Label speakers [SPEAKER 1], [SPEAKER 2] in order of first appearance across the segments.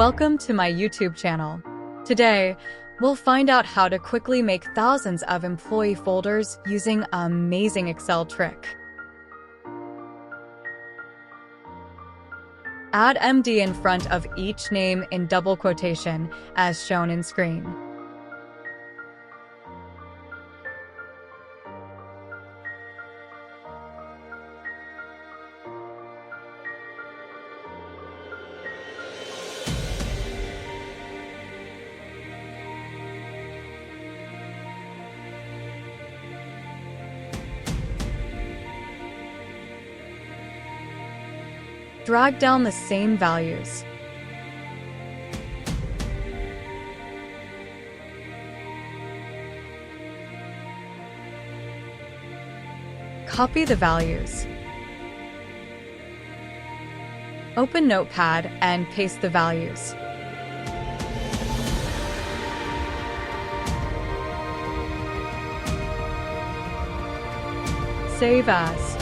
[SPEAKER 1] Welcome to my YouTube channel. Today, we'll find out how to quickly make thousands of employee folders using an amazing Excel trick. Add MD in front of each name in double quotation, as shown in screen. Drag down the same values. Copy the values. Open Notepad and paste the values. Save as.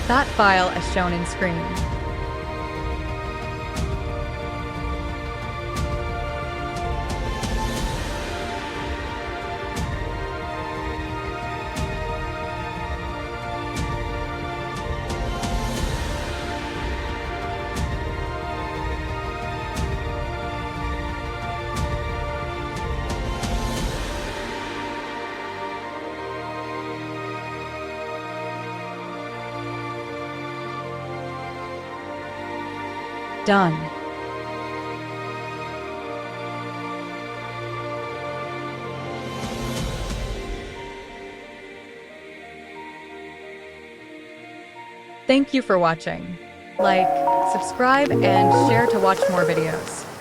[SPEAKER 1] That file as shown in screen. Done. Thank you for watching. Like, subscribe, and share to watch more videos.